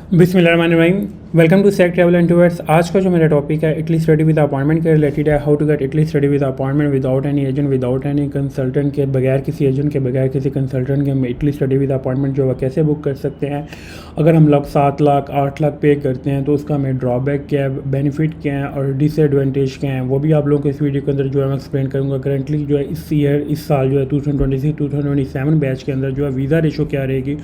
बिस्मिल्लाहिर्रहमानिर्रहीम। Welcome to Sec travel and tours. आज का जो मेरा टॉपिक है इटली स्टडी विद अपॉइंटमेंट के रिलेटेड है। How to get Italy study with appointment without any agent, without any consultant, के बगैर किसी एजेंट के, बगैर किसी कंसल्टेंट के हम इटली स्टडी विद अपॉइंटमेंट जो है कैसे बुक कर सकते हैं। अगर हम लोग 7 लाख 8 लाख पे करते हैं तो उसका हमें ड्रॉबैक क्या है, बेनिफिट क्या है और डिसएडवांटेज क्या है, वो भी आप लोगों को इस वीडियो के अंदर जो है मैं एक्सप्लेन करूँगा। करंटली जो है इस साल जो है 2026-2027 बैच के अंदर जो है वीज़ा रेशो क्या रहेगी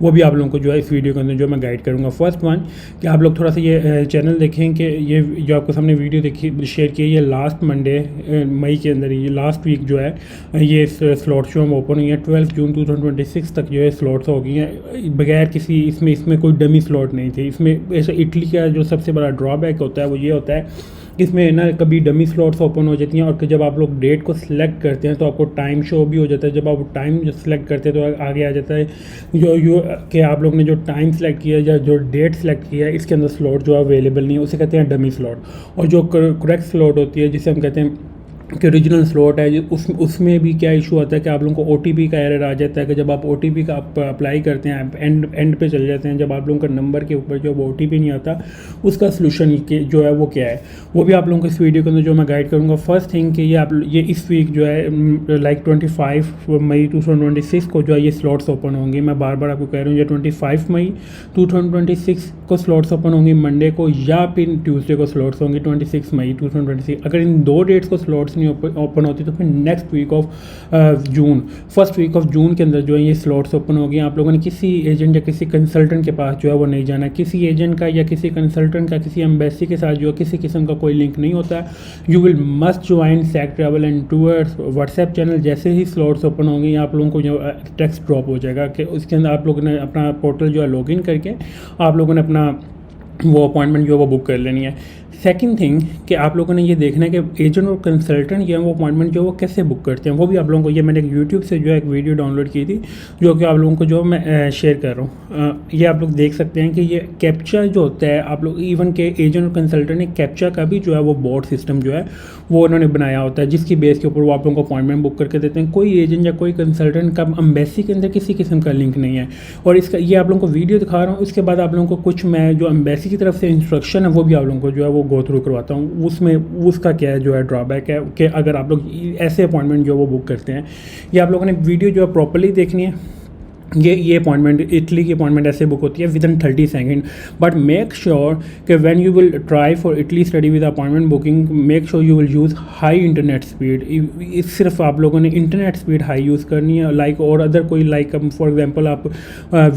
वो भी आप लोगों को जो है इस वीडियो के अंदर जो मैं गाइड करूँगा। फर्स्ट वन कि आप लोग थोड़ा सा ये चैनल देखें कि ये जो आपको सामने वीडियो देखी शेयर की है, ये लास्ट मंडे मई के अंदर, ये लास्ट वीक जो है ये स्लॉट शो हम ओपन हुई है। 12 जून 2026 तक जो है स्लॉट्स हो गई हैं बगैर किसी इसमें कोई डमी स्लॉट नहीं थी। इसमें ऐसा इटली का जो सबसे बड़ा ड्रॉबैक होता है वो ये होता है इसमें ना कभी डमी स्लॉट्स ओपन हो जाती हैं और जब आप लोग डेट को सिलेक्ट करते हैं तो आपको टाइम शो भी हो जाता है। जब आप टाइम सिलेक्ट करते हैं तो आगे आ जाता है जो कि आप लोग ने जो टाइम सेलेक्ट किया या जो डेट सेलेक्ट किया है इसके अंदर स्लॉट जो है अवेलेबल नहीं है, उसे कहते हैं डमी स्लॉट। और जो करेक्ट स्लॉट होती है जिसे हम कहते हैं कि ओरिजिनल स्लॉट है, उसमें भी क्या इशू आता है कि आप लोगों को OTP का एरर आ जाता है कि जब आप OTP का अप्लाई करते हैं एंड पे चले जाते हैं, जब आप लोगों का नंबर के ऊपर जो OTP नहीं आता उसका सोल्यूशन जो है वो क्या है वो भी आप लोगों को इस वीडियो के अंदर जो मैं गाइड करूँगा। फर्स्ट थिंग कि ये इस वीक जो है लाइक 25 मई 2026 को जो है ये स्लॉट्स ओपन होंगे। मैं बार बार आपको कह रहा हूँ ये 25 मई 2026 को स्लॉट्स ओपन होंगे मंडे को, या फिर ट्यूसडे को स्लॉट्स होंगे 26 मई 2026। अगर इन दो डेट्स को स्लॉट्स नहीं ओपन होती तो फिर next week of June, first week of June के अंदर जो है ये स्लॉट्स ओपन हो गए। आप लोगों ने किसी एजेंट या किसी कंसल्टेंट के पास जो है वो नहीं जाना। किसी एजेंट का या किसी कंसल्टेंट का किसी एम्बेसी के साथ जो किसी किस्म का कोई लिंक नहीं होता। You will must join Sec travel and tours WhatsApp channel. जैसे ही स्लॉट्स ओपन होंगे आप लोगों को जो टेक्स्ट ड्रॉप हो जाएगा कि उसके अंदर आप लोगों ने अपना पोर्टल जो है लॉगिन करके आप लोगों ने अपना वो अपॉइंटमेंट जो है वो बुक कर लेनी है। सेकंड थिंग कि आप लोगों ने ये देखना है कि एजेंट और कंसल्टेंट जो है वो अपॉइंटमेंट जो है वो कैसे बुक करते हैं, वो भी आप लोगों को ये मैंने यूट्यूब से जो है एक वीडियो डाउनलोड की थी जो कि आप लोगों को जो मैं शेयर कर रहा हूँ। ये आप लोग देख सकते हैं कि ये कैप्चा जो होता है, आप लोग इवन के एजेंट और कंसल्टेंट ने कैप्चा का भी जो है वो बोर्ड सिस्टम जो है वो उन्होंने बनाया होता है जिसकी बेस के ऊपर वो आप लोगों को अपॉइंटमेंट बुक करके देते हैं। कोई एजेंट या कोई कंसल्टेंट का एम्बेसी के अंदर किसी किस्म का लिंक नहीं है। और इसका ये आप लोगों को वीडियो दिखा रहा हूँ, उसके बाद आप लोगों को कुछ मैं जो एम्बेसी की तरफ से इंस्ट्रक्शन है वो भी आप लोगों को जो है वो गो थ्रू करवाता हूँ। उसमें उसका क्या है जो है ड्रॉबैक है कि अगर आप लोग ऐसे अपॉइंटमेंट जो वो बुक करते हैं, ये आप लोगों ने वीडियो जो है प्रॉपर्ली देखनी है। ये अपॉइंटमेंट इटली की अपॉइंटमेंट ऐसे बुक होती है within 30 second. But make sure कि when you will try for Italy study with appointment booking, make sure you will use high internet speed. सिर्फ आप लोगों ने इंटरनेट स्पीड हाई यूज़ करनी है। लाइक और अदर कोई लाइक फॉर एग्जांपल आप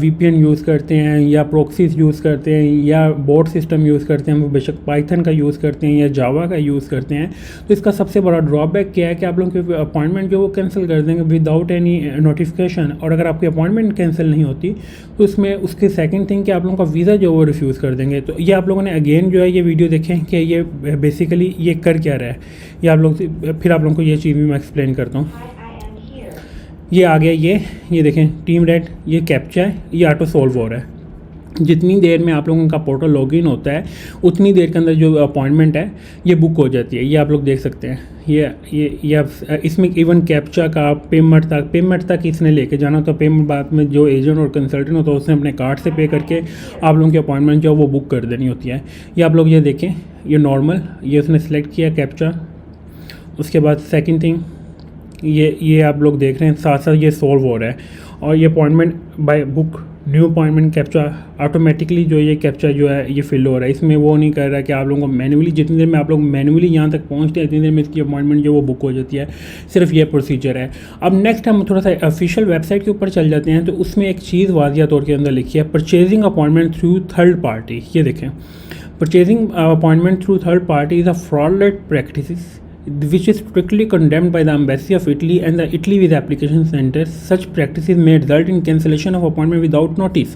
VPN यूज़ करते हैं या प्रॉक्सीज यूज़ करते हैं या बोर्ड सिस्टम यूज़ करते हैं, वो बेशक पाइथन का यूज़ करते हैं या जावा का यूज़ करते हैं, तो इसका सबसे बड़ा ड्रॉबैक क्या है कि आप लोगों के अपॉइंटमेंट जो वो कैंसिल कर देंगे विदाउट एनी नोटिफिकेशन। और अगर आपकी अपॉइंटमेंट कैंसिल नहीं होती तो इसमें उसके सेकंड थिंग कि आप लोगों का वीज़ा जो वो रिफ्यूज़ कर देंगे। तो ये आप लोगों ने अगेन जो है ये वीडियो देखें कि ये बेसिकली ये कर क्या रहा है। ये आप लोग फिर आप लोगों को ये चीज़ भी मैं एक्सप्लेन करता हूँ। ये आ गया, ये देखें टीम रेड, ये कैप्चा है, ये ऑटो सॉल्व हो रहा है। जितनी देर में आप लोगों का पोर्टल लॉगिन होता है उतनी देर के अंदर जो अपॉइंटमेंट है ये बुक हो जाती है। ये आप लोग देख सकते हैं। ये आप इसमें इवन कैप्चा का पेमेंट तक इसने लेके जाना, तो पेमेंट बाद में जो एजेंट और कंसल्टेंट होता है उसने अपने कार्ड से पे करके आप लोगों की अपॉइंटमेंट जो है वो बुक कर देनी होती है। ये आप लोग ये देखें, ये नॉर्मल, ये उसने सेलेक्ट किया कैप्चा। उसके बाद सेकेंड थिंग ये आप लोग देख रहे हैं साथ साथ ये सॉल्व हो रहा है। और ये appointment bye book new appointment captcha automatically जो ये कैप्चा जो है ये फिल हो रहा है। इसमें वो नहीं कर रहा है कि आप लोगों को मैन्युअली, जितनी देर में आप लोग मैन्युअली यहाँ तक पहुँचते हैं इतनी देर में इसकी अपॉइंटमेंट जो वो बुक हो जाती है। सिर्फ ये प्रोसीजर है। अब नेक्स्ट हम थोड़ा सा ऑफिशियल वेबसाइट के ऊपर चल जाते हैं तो उसमें एक चीज़ वाजिया तौर के अंदर लिखी है, purchasing appointment through third party. ये देखें, purchasing appointment through third party is a fraudulent practice which is strictly condemned by the Embassy of Italy and the Italy Visa Application Center. Such practices may result in cancellation of appointment without notice.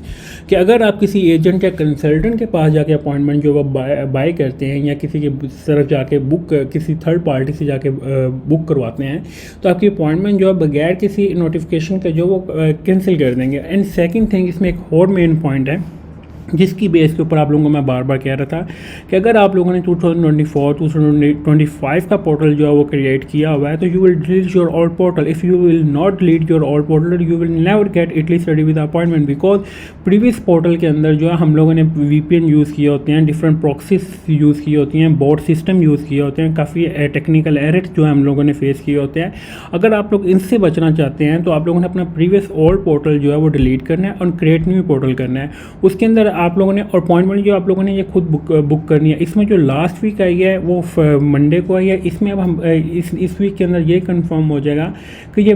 कि अगर आप किसी agent या consultant के पास जाके appointment जो वो bye करते हैं या किसी के तरफ जाके बुक किसी थर्ड पार्टी से जाके बुक करवाते हैं तो आपकी अपॉइंटमेंट जो है बगैर किसी नोटिफिकेशन के जो वो कैंसिल कर देंगे। एंड सेकंड थिंग, इसमें एक और मेन पॉइंट है जिसकी बेस के ऊपर आप लोगों को मैं बार बार कह रहा था कि अगर आप लोगों ने 2024-2025 का पोर्टल जो है वो क्रिएट किया हुआ है तो you will delete your old portal. If you will not delete your old portal you will never get Italy study with appointment, because previous portal के अंदर जो है हम लोगों ने VPN यूज़ किए होते हैं, डिफरेंट प्रॉक्सीज यूज़ किए होती हैं, बोर्ड सिस्टम यूज़ किए होते हैं, काफ़ी टेक्निकल एरर्स जो है हम लोगों ने फेस किए होते हैं। अगर आप लोग इनसे बचना चाहते हैं तो आप लोगों ने अपना प्रीवियस ओल्ड पोर्टल जो है वो डिलीट करना है और क्रिएट न्यू पोर्टल करना है। उसके अंदर आप लोगों ने और अपॉइंटमेंट जो आप लोगों ने ये खुद बुक करनी है। इसमें जो लास्ट वीक आई है वो मंडे को आई है। इसमें अब हम इस वीक के अंदर ये कंफर्म हो जाएगा कि ये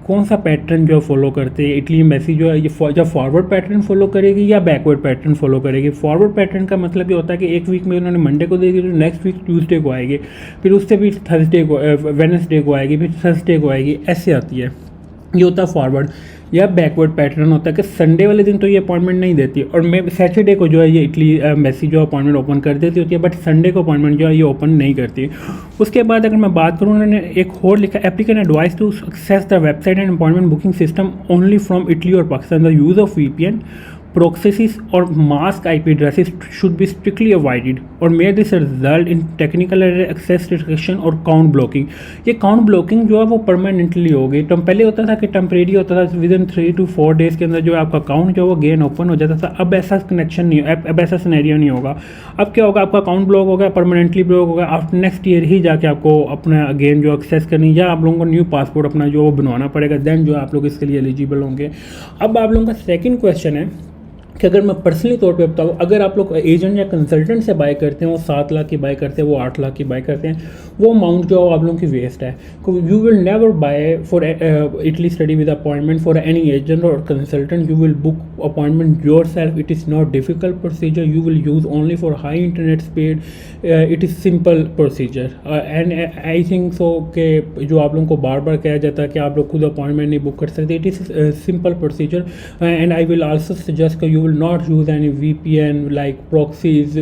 कौन सा पैटर्न जो फॉलो करते हैं इटली एम्बेसी जो है, ये जब फॉरवर्ड पैटर्न फॉलो करेगी या बैकवर्ड पैटर्न फॉलो करेगी। फॉरवर्ड पैटर्न का मतलब ये होता है कि एक वीक में उन्होंने मंडे को देगी तो नेक्स्ट वीक ट्यूसडे को आएगी, फिर उससे भी थर्सडे को वेडनेसडे को आएगी, फिर थर्सडे को आएगी, ऐसे आती है। ये होता है फॉरवर्ड। या बैकवर्ड पैटर्न होता है कि संडे वाले दिन तो ये अपॉइंटमेंट नहीं देती और मैं सैटरडे को जो है ये इटली एम्बेसी जो अपॉइंटमेंट ओपन कर देती होती है, बट संडे को अपॉइंटमेंट जो है ये ओपन नहीं करती। उसके बाद अगर मैं बात करूँ, उन्होंने एक और लिखा, applicant advise to access the website and appointment booking system only from Italy और Pakistan, the use of VPN proxies or mask IP addresses should be strictly avoided और may this result in technical error, access restriction और count blocking। ये count blocking जो है वो permanently होगी। तो पहले होता था कि टेम्परेरी होता था, विद इन 3 to 4 डेज़ के अंदर जो है आपका अकाउंट जो है वो गेन ओपन हो जाता था। अब ऐसा कनेक्शन नहीं, अब ऐसा सिनेरियो नहीं होगा। अब क्या होगा, आपका अकाउंट ब्लॉक हो गया, परमानेंटली ब्लॉक हो गया, आफ्टर नेक्स्ट ईयर ही जाके आपको अपना अगेन जो एक्सेस करनी, या आप लोगों को न्यू पासपोर्ट अपना जो वो बनवाना पड़ेगा, देन जो आप लोग इसके लिए एलिजिबल होंगे। अब आप लोगों का सेकेंड क्वेश्चन है कि अगर मैं पर्सनली तौर पे बताऊँ, अगर आप लोग एजेंट या कंसल्टेंट से बाय करते हैं, वो 7 लाख की बाय करते हैं, वो 8 लाख की बाय करते हैं, वो अमाउंट जो आप लोगों की वेस्ट है। You will never buy for Italy study with appointment for any agent और consultant. You will book appointment yourself. It is not difficult procedure, you will use only for high internet speed. It is simple procedure and I think so कि जो आप लोगों को बार बार कहा जाता है कि आप लोग खुद अपॉइंटमेंट नहीं बुक कर सकते, it is simple procedure. And I will also suggest कि you will not use any VPN like proxies,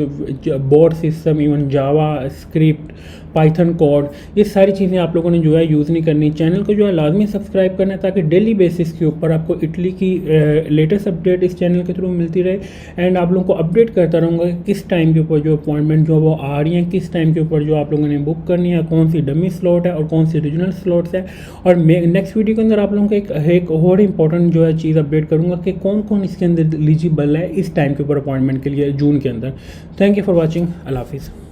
bot system, even Java script, Python code, ये सारी चीज़ें आप लोगों ने जो है यूज़ नहीं करनी। चैनल को जो है लाजमी सब्सक्राइब करना है ताकि डेली बेसिस के ऊपर आपको इटली की लेटेस्ट अपडेट इस चैनल के थ्रू मिलती रहे। एंड आप लोगों को अपडेट करता रहूँगा कि किस टाइम के ऊपर जो अपॉइंटमेंट जो वो आ रही हैं, किस टाइम के ऊपर जो आप लोगों ने बुक करनी है, कौन सी डमी स्लॉट है और कौन सी रीजनल स्लॉट्स है। और नेक्स्ट वीडियो के अंदर आप लोगों को एक और इंपॉर्टेंट जो है चीज़ अपडेट करूँगा कि कौन कौन इसके अंदर एलिजिबल है इस टाइम के ऊपर अपॉइंटमेंट के लिए जून के अंदर। Thank you for watching. अल्लाह हाफिज़।